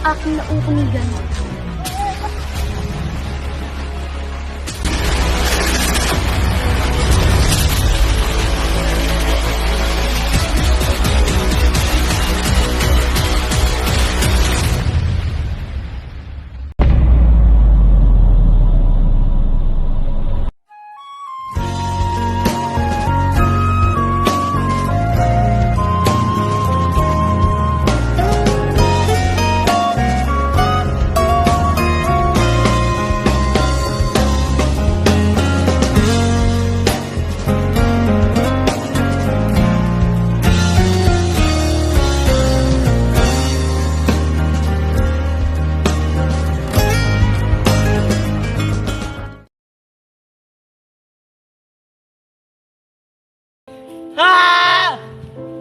aking nauunigan. Ha!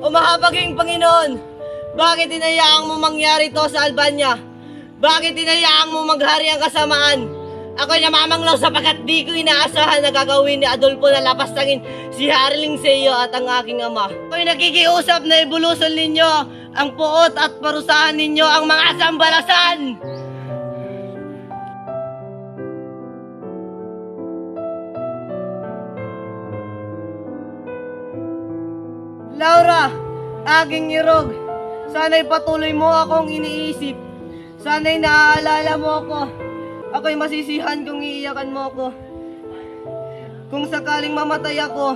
Umahabaging Panginoon, bakit inayaang mo mangyari to sa Albania? Bakit inayaang mo maghari ang kasamaan? Ako'y namamanglaw sapagkat di ko inaasahan na gagawin ni Adolfo na lapastangin si Harling Seo at ang aking ama. Ako'y nakikiusap na ibulusan ninyo ang puot at parusahan ninyo ang mga sambalasan! Laura, aking irog, sana'y patuloy mo akong iniisip. Sana'y naaalala mo ako. Ako'y masisihan kung iiyakan mo ako. Kung sakaling mamatay ako,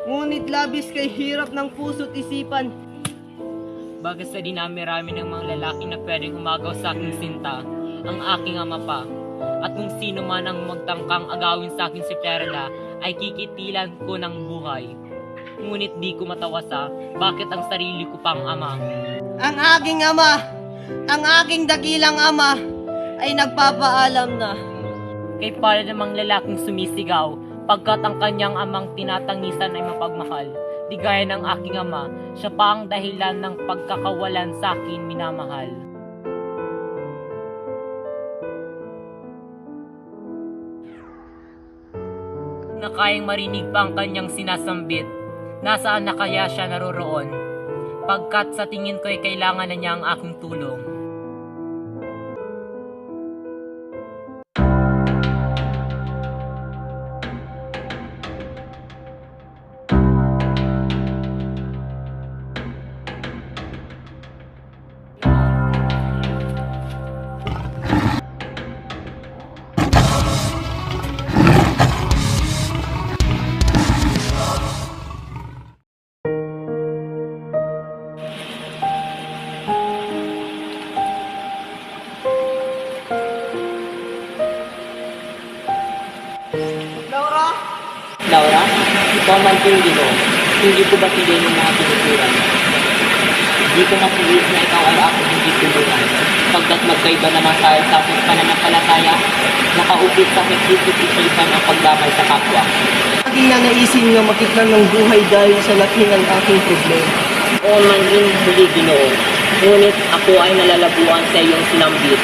ngunit labis kay hirap ng puso't isipan. Bagay sa dinami-rami ng mga lalaki na pwedeng umagaw sa aking sinta, ang aking ama pa. At kung sino man ang magtangkang agawin sa akin si Perla, ay kikitilan ko ng buhay. Ngunit di ko matawasa, bakit ang sarili ko pang ama? Ang aking ama, ang aking dakilang ama, ay nagpapaalam na. Kay pala namang lalaking sumisigaw, pagkat ang kanyang amang tinatangisan ay mapagmahal. Di gaya ng aking ama, siya pa ang dahilan ng pagkakawalan sa akin minamahal. Na kayang marinig pa ang kanyang sinasambit, nasaan na kaya siya naroroon? Pagkat sa tingin ko ay kailangan na niya ang aking tulong. Laura, ikaw man kong Ginoo, hindi ko ba piliin yung mga tinuturan? Di ko napilis na ikaw ay ako hindi tulutan. Pagkat magkaiba naman tayo sa aking pananampalataya, nakaupit sa aking isip-isipan ang pagdamay sa kapwa. Aking nanaisin nga makitlan ng buhay dahil sa laki ng aking problema. Oo man rin huli Ginoo, ngunit ako ay nalalabuan sa iyong sinambit.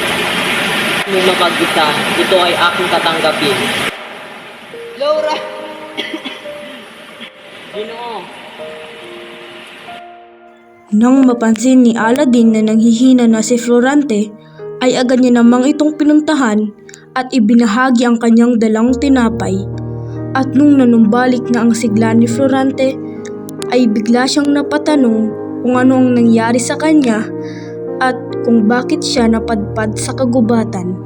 Nung mapag-isa, ito ay aking tatanggapin. Laura! Ginoo! Nang mapansin ni Aladdin na nanghihina na si Florante, ay agad niya namang itong pinuntahan at ibinahagi ang kanyang dalang tinapay. At nung nanumbalik na ang sigla ni Florante, ay bigla siyang napatanong kung ano ang nangyari sa kanya at kung bakit siya napadpad sa kagubatan.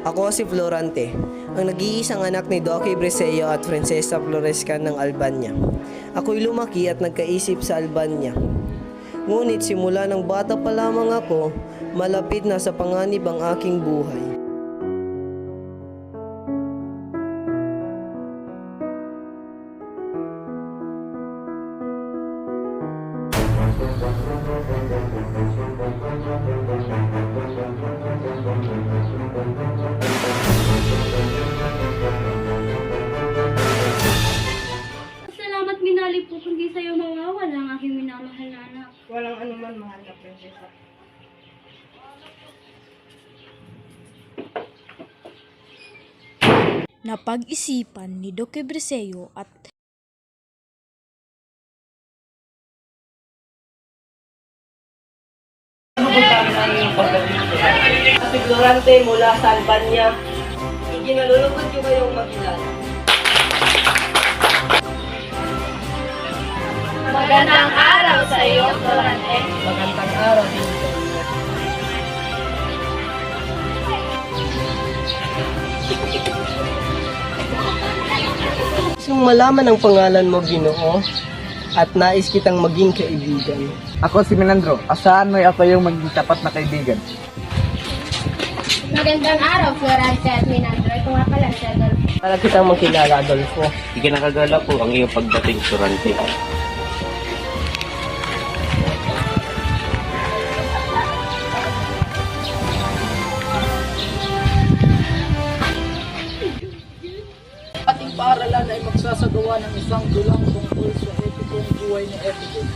Ako si Florante, ang nag-iisang anak ni Duque Brescio at Prinsesa Floresca ng Albania. Ako'y lumaki at nagkaisip sa Albania. Ngunit simula ng bata pa lamang ako, malapit na sa panganib ang aking buhay. Salamat minali po, kundi sa'yo mawawala ang aking minamahal na anak. Walang anuman, mahal na prinsesa. Napag-isipan ni Duque Brescio at ang iyong pagdating. Kasi Florante mula sa Albania, iginalulugod ko kayong makilala. Magandang araw sa iyo, Florante. Magandang araw din sa inyo. Gusto malaman ang pangalan mo, Ginoo, at nais kitang maging kaibigan. Ako si Menandro. Asahan mo'y ako yung maging tapat na kaibigan. Magandang araw, Florante at Minandro. Ito nga pala si Adolfo. Para kitang makilala, Adolfo. Ikinakagala po ang iyong pagdating, Florante. Ating paaralan ay magsasagawa ng isang dulang tungkol sa etikong buhay ni Epicur.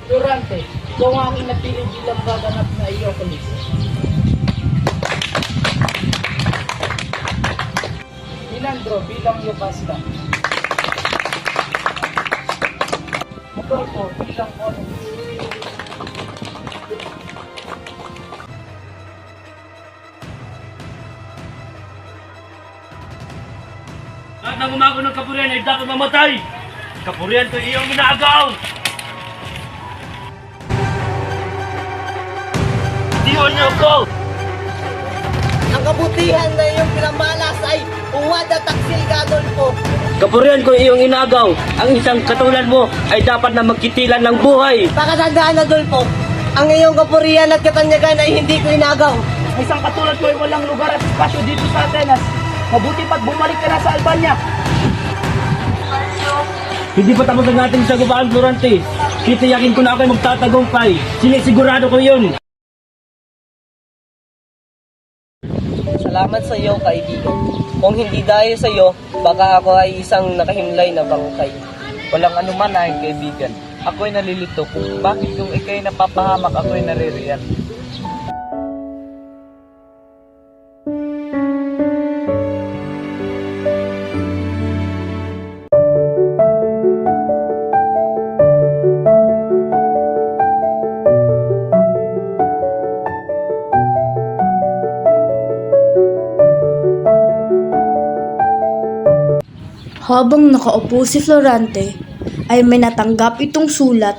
Durante, ikaw ang aking napili bilang gaganap na Iocolis. Minandro bilang Yocasta. Adolfo bilang Onus. Lahat ng umago ng kapurian ay dapat mamatay! Kapurian ko iyong inaagaw! Diyon niyo ko! Ang kabutihan na iyong pinamalas ay uwad at taksil ka, Adolfo. Kapurian ko iyong inagaw! Ang isang katulad mo ay dapat na magkitilan ng buhay! Pakatandaan, Adolfo, ang iyong kapurihan at katanyagan ay hindi ko inagaw. Isang katulad ko ay walang lugar at espasyo dito sa Atenas. Mabuti pa't bumalik ka na sa Albania. Hindi pa tapos ang ating sagupaan, Florante. Titiyakin ko na ako'y magtatagumpay. Sinisigurado ko yun. Salamat sa iyo, kaibigan. Kung hindi dahil sa iyo, baka ako ay isang nakahimlay na bangkay. Walang anuman aking kaibigan. Ako'y nalilito kung bakit kung ikay napapahamak ako'y naririyan. Habang nakaupo si Florante, ay may natanggap itong sulat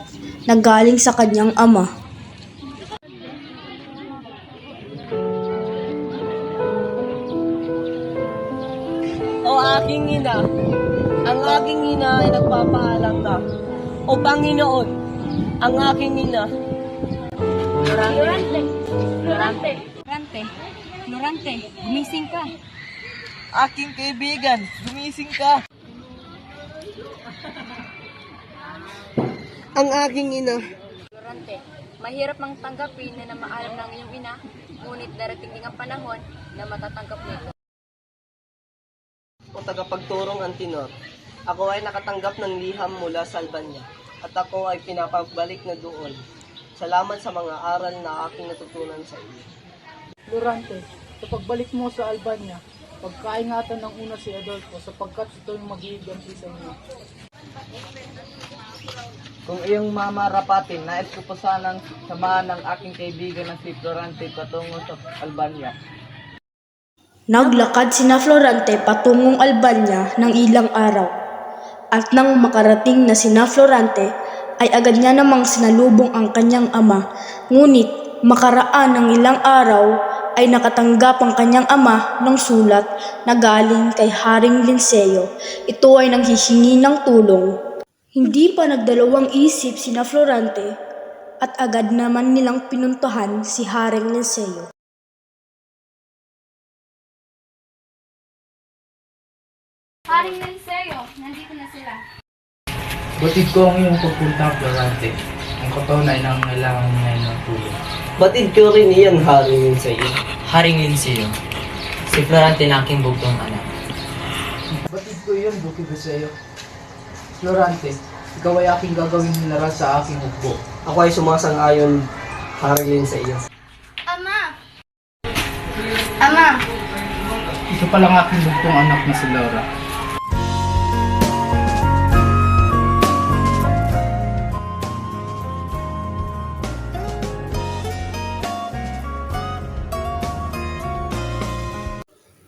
na galing sa kanyang ama. O aking ina, ang aking ina ay nagpapaalam na. O Panginoon, ang aking ina. Florante, gumising ka. Aking kaibigan, gumising ka. Ang aking ina. Florante, mahirap mang tanggapin na namaalam ng iyong ina, ngunit darating din ang panahon na matatanggap nito. O tagapagturong Antinor, ako ay nakatanggap ng liham mula sa Albania at ako ay pinapagbalik na doon. Salamat sa mga aral na aking natutunan sa iyo. Durante, sa pagbalik mo sa Albania, pagkaingatan ng una si Adolfo sapagkat ito'y mag-iiganti sa inyo. Kung iyong mamarapatin, nais ko pa sanang samahan ng aking kaibigan na si Florante patungo sa Albania. Naglakad sina Florante patungong Albania ng ilang araw. At nang makarating na sina Florante, ay agad niya namang sinalubong ang kanyang ama. Ngunit makaraan ng ilang araw ay nakatanggap ang kanyang ama ng sulat na galing kay Haring Linceo. Ito ay nanghihingi ng tulong. Hindi pa nagdalawang isip sina Florante at agad naman nilang pinuntahan si Haring Linceo. Haring Linceo, nandito na sila. Batid ko ang iyong pagpunta, Florante. Ang katunay na kailangan mo ngayon ng tulong. Batid ko rin iyan, Haring sa iyo. Haring Linceo, si Florante na aking bugtong anak. Batid ko yun, Duque Viseo. Florante, ikaw ay aking gagawin hilaran sa aking hukbo. Ako ay sumasang-ayon, Haring sa iyo. Ama! Ama! Ito palang aking bugtong anak na si Laura.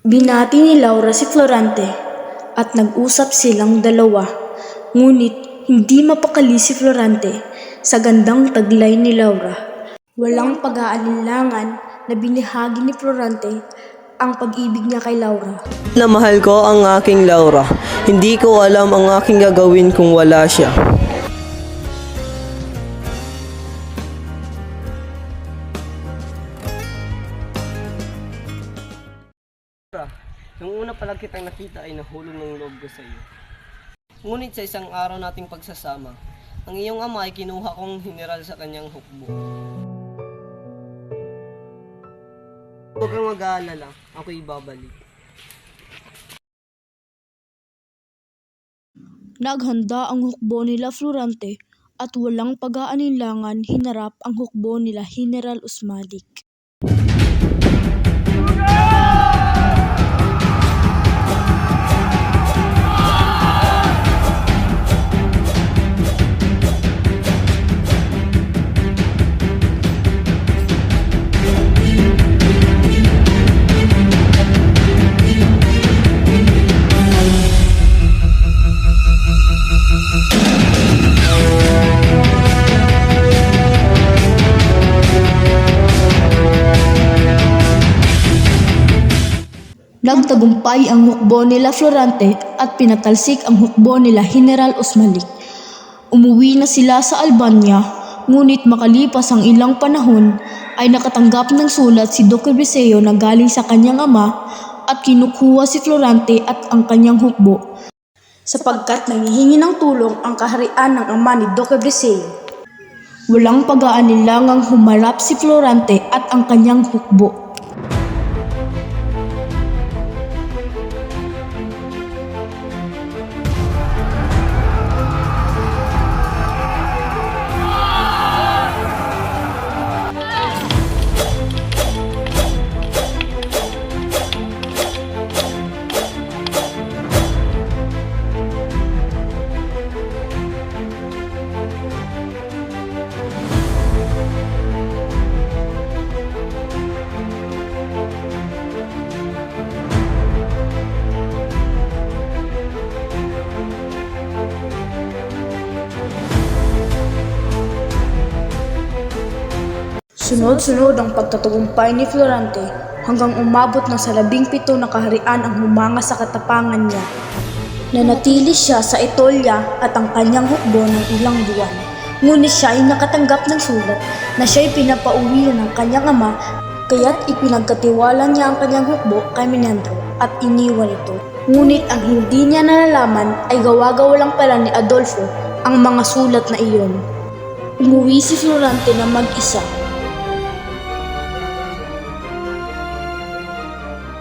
Binati ni Laura si Florante at nag-usap silang dalawa. Ngunit hindi mapakali si Florante sa gandang taglay ni Laura. Walang pag-aalinlangan na binahagi ni Florante ang pag-ibig niya kay Laura. Na mahal ko ang aking Laura. Hindi ko alam ang aking gagawin kung wala siya. Nung una pa lang kitang nakita ay nahulog ng loob ko sa iyo. Ngunit sa isang araw nating pagsasama, ang iyong ama ay kinuha kong general sa kanyang hukbo. Huwag kang mag-aalala, ako'y babalik. Naghanda ang hukbo nila Florante at walang pag-aalinlangan hinarap ang hukbo nila General Usmadik. Nagtagumpay ang hukbo nila Florante at pinatalsik ang hukbo nila General Usmalik. Umuwi na sila sa Albania, ngunit makalipas ang ilang panahon ay nakatanggap ng sulat si Duque Briseño na galing sa kanyang ama at kinukuha si Florante at ang kanyang hukbo sapagkat nanghihingi ng tulong ang kaharian ng ama ni Duque Briseño. Walang pag-aalinlangang humarap si Florante at ang kanyang hukbo. Sunod-sunod ang pagtatagumpay ni Florante hanggang umabot na sa 17 na kaharian ang humanga sa katapangan niya. Nanatili siya sa Etolya at ang kanyang hukbo ng ilang buwan. Ngunit siya ay nakatanggap ng sulat na siya'y pinapauwi na ng kanyang ama, kaya't ipinagkatiwala niya ang kanyang hukbo kay Menandro at iniwan ito. Ngunit ang hindi niya nalalaman ay gawa-gawa lang pala ni Adolfo ang mga sulat na iyon. Umuwi si Florante na mag-isa.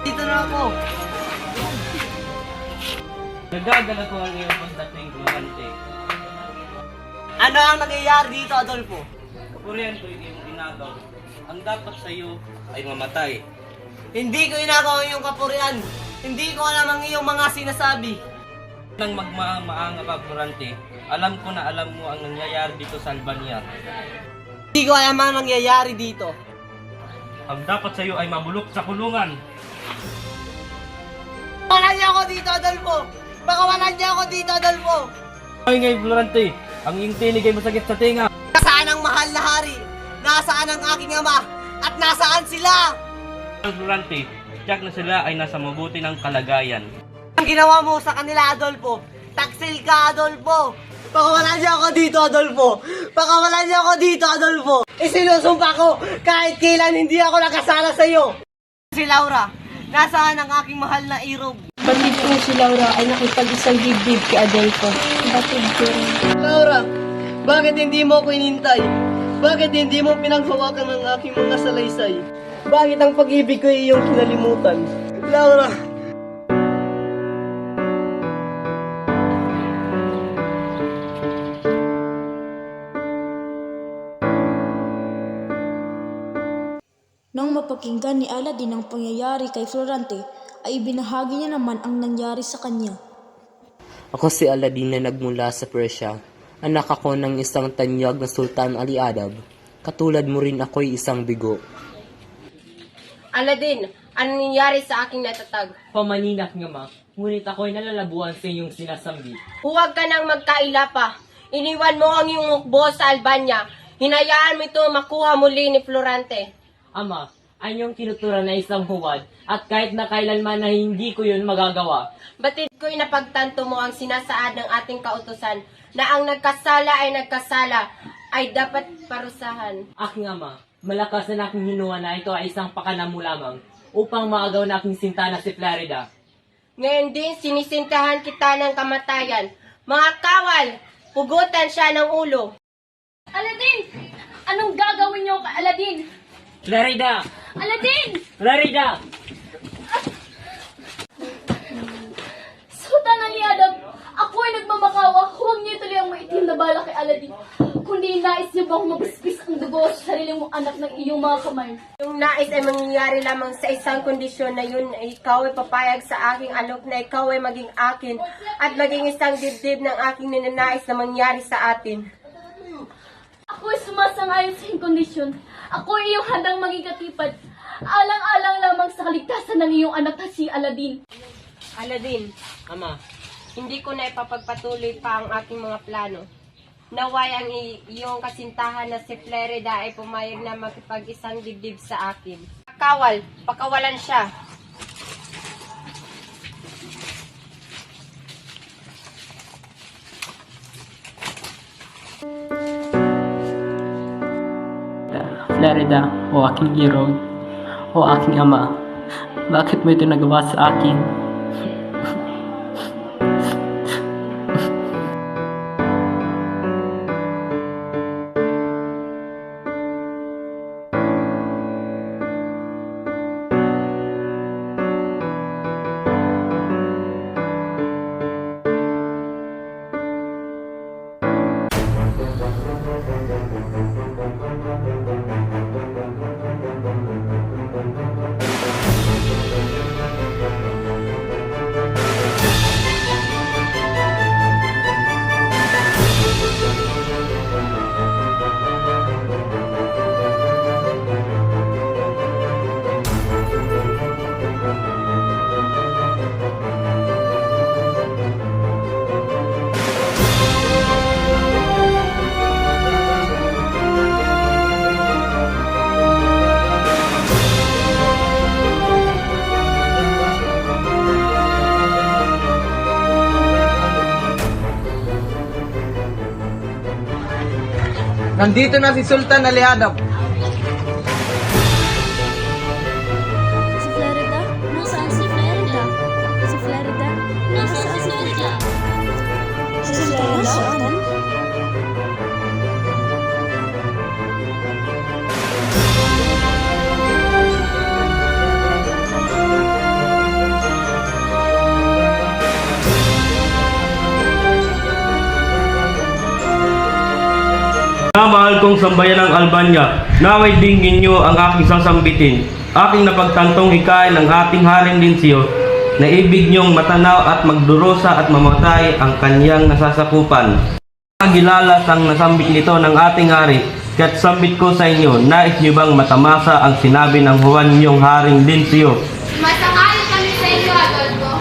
Dito na ako! Nagdadala ko ang iyong pagdating, Florante. Ano ang nangyayari dito, Adolfo? Kapurihan ko iyong ginagaw. Ang dapat sa iyo ay mamatay. Hindi ko inagaw ang iyong kapurian. Hindi ko alam ang iyong mga sinasabi. Nang magmaang-maanga ka, Florante, alam ko na alam mo ang nangyayari dito sa Albania. Hindi ko alam ang nangyayari dito. Ang dapat sa iyo ay mabulok sa kulungan. Wala niya ako dito, Adolfo! Baka wala niya ako dito, Adolfo! Ay ngay, Florante, ang iyong tinig ay masakit sa tinga. Nasaan ang mahal na hari? Nasaan ang aking ama? At nasaan sila? Florante, tiyak na sila ay nasa mabuti ng kalagayan. Ang ginawa mo sa kanila, Adolfo? Taksil ka, Adolfo! Baka wala niya ako dito, Adolfo! Baka wala niya ako dito, Adolfo! Isinusumpa ko kahit kailan hindi ako nakasala sa iyo! Si Laura, nasaan ang aking mahal na irog? Batid ko si Laura ay nakipag-isang dibdib kay Adolfo. Batid ko rin. Laura, bakit hindi mo ako inintay? Bakit hindi mo pinanghawakan ng aking mga salaysay? Bakit ang pag-ibig ko ay iyong kinalimutan? Laura! Nang mapakinggan ni Aladdin ang pangyayari kay Florante, ay ibinahagi niya naman ang nangyari sa kanya. Ako si Aladdin na nagmula sa Persia. Anak ako ng isang tanyag na Sultan Ali Adab. Katulad mo rin ako'y isang bigo. Aladdin, Anong nangyari sa aking natatag? Pamaninak nga ma, ngunit ako'y nalalabuan sa iyong sinasambi. Huwag ka nang magkaila pa. Iniwan mo ang iyong hukbo sa Albania. Hinayaan mo ito makuha muli ni Florante. Ama, ang iyong tinuturan na isang huwad at kahit na kailanman na hindi ko yun magagawa. Batid ko'y napagtanto mo ang sinasaad ng ating kautusan na ang nagkasala ay dapat parusahan. Aking ama, malakas na aking hinuha na ito ay isang pakana mo lamang upang maagaw na aking sinta na si Florida. Ngayon din sinisintahan kita ng kamatayan. Mga kawal, pugutan siya ng ulo. Aladdin! Anong gagawin niyo kay Aladdin? Florida! Aladdin! Florida! Sultan Aliadab, ako ay nagmamakawa. Huwag niyo ituloy ang maitim na bala kay Aladdin. Kundi nais niyo bang mabispis ang dugo sa sarili mong anak ng iyong mga kamay? Yung nais ay mangyayari lamang sa isang kondisyon na yun ay ikaw ay papayag sa aking alok na ikaw ay maging akin at maging isang dibdib ng aking ninanais na mangyari sa atin. Ako ay sumasang-ayon sa iyong kondisyon. Ako ay iyong handang maging katipad. Alang-alang lamang sa kaligtasan ng iyong anak na si Aladdin. Aladdin, Ama, hindi ko na ipapagpatuloy pa ang aking mga plano. Naway ang iyong kasintahan na si Florida ay pumayag na makipag-isang dibdib sa akin. Kawal, pakawalan siya. Florida, o aking hero, o aking ama, bakit mo ito nagawa sa akin? Nandito na si Sultan Aliadab. Si Florida? Nasaan si Florida? Si Florida? Nasaan si Florida? Si Florida? Na mahal kong sambayan ng Albania, naway dinggin niyo ang aking sasambitin. Aking napagtantong hikain ng ating Haring Linsyo na ibig niyong matanaw at magdurusa at mamatay ang kanyang nasasakupan. Nagilalas ang nasambit nito ng ating hari, kaya't sambit ko sa inyo, nais niyo bang matamasa ang sinabi ng Juan niyong Haring Linsyo? Masakali kami sa inyo, Adolfo.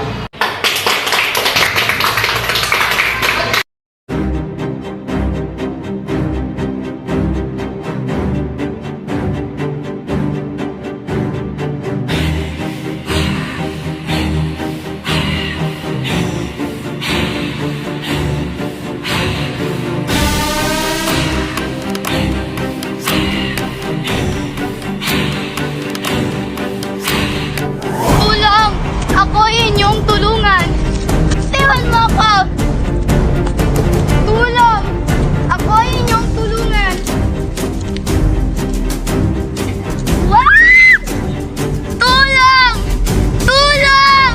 Tulong! Ako inyong tulungan! Tawan mo ako! Tulong! Ako inyong tulungan! Wah! Tulong! Tulong!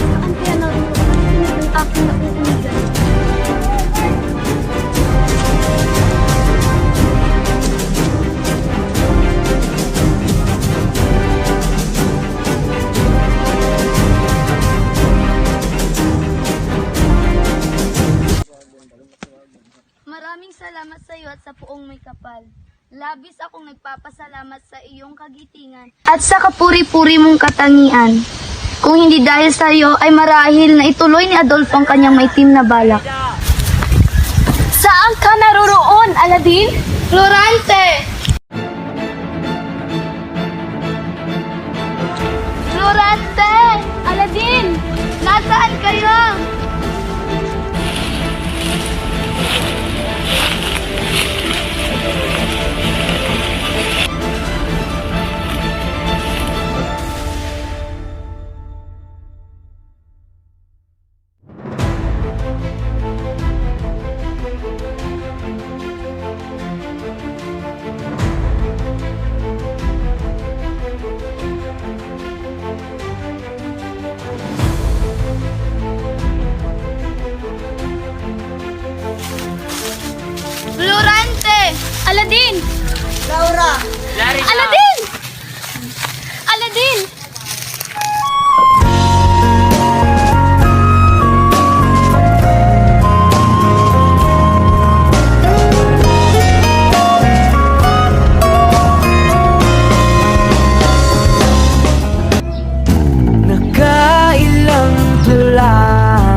Saan kaya naroon ang aking nauunigan? Maraming salamat sa iyo at sa puong may kapal. Labis akong nagpapasalamat sa iyong kagitingan at sa kapuri-puri mong katangian. Kung hindi dahil sa iyo ay marahil na ituloy ni Adolfo ang kanyang maitim na balak. Saan ka naroroon, Aladin? Florante! Florante! Aladin! Nasaan kayo? Florante! Aladin! Laura! Aladin! Aladin! Nakailang tula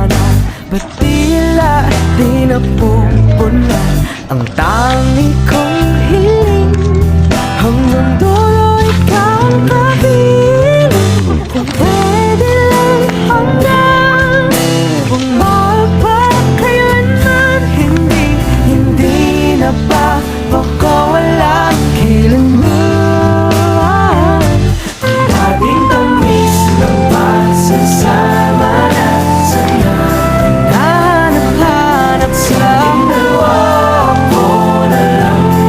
na, ba't tila di napupunan ang tanging kong hiling? Hanggang dulo ikaw ang kahiling. Kung pwede lang hanggang bumalik pa kailanman, hindi na ba baka walang kailanman. Ating tamis ng pagsasama na sana hanap-hanap sa ginawa ko na lang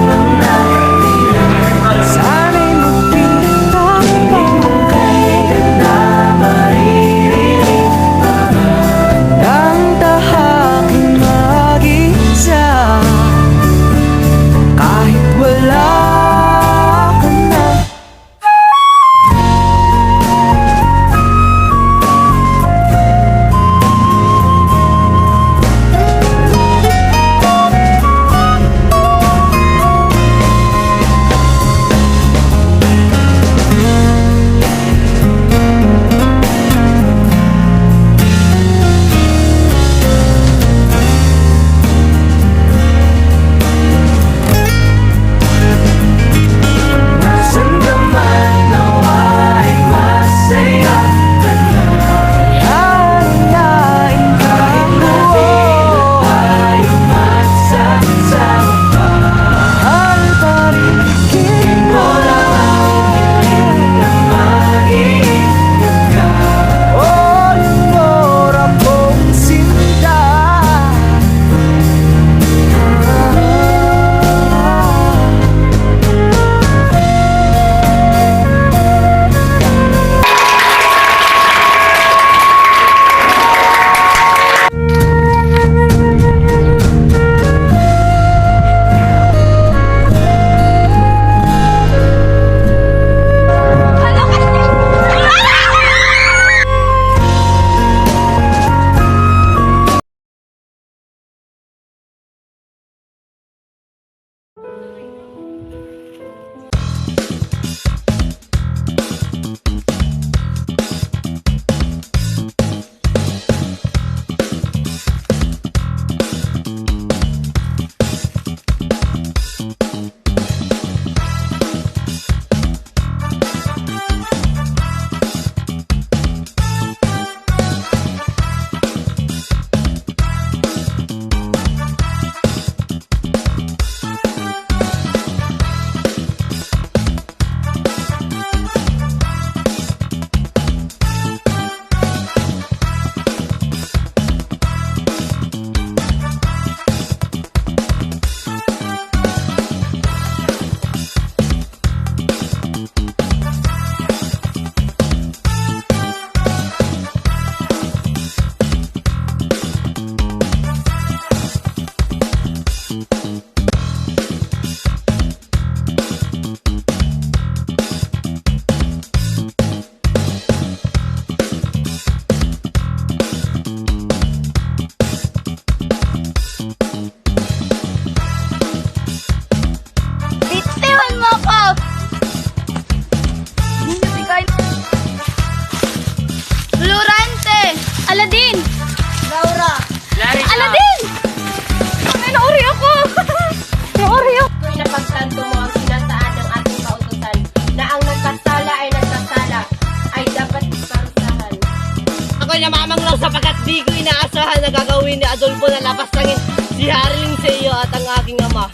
Ako'y namamanglaw sapagkat di ko inaasahan na gagawin ni Adolfo na lapastangin si Haring sa iyo at ang aking ama.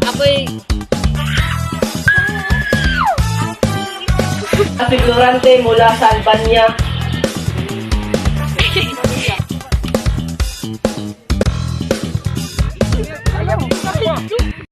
Ako'y... Si Florante mula sa Albania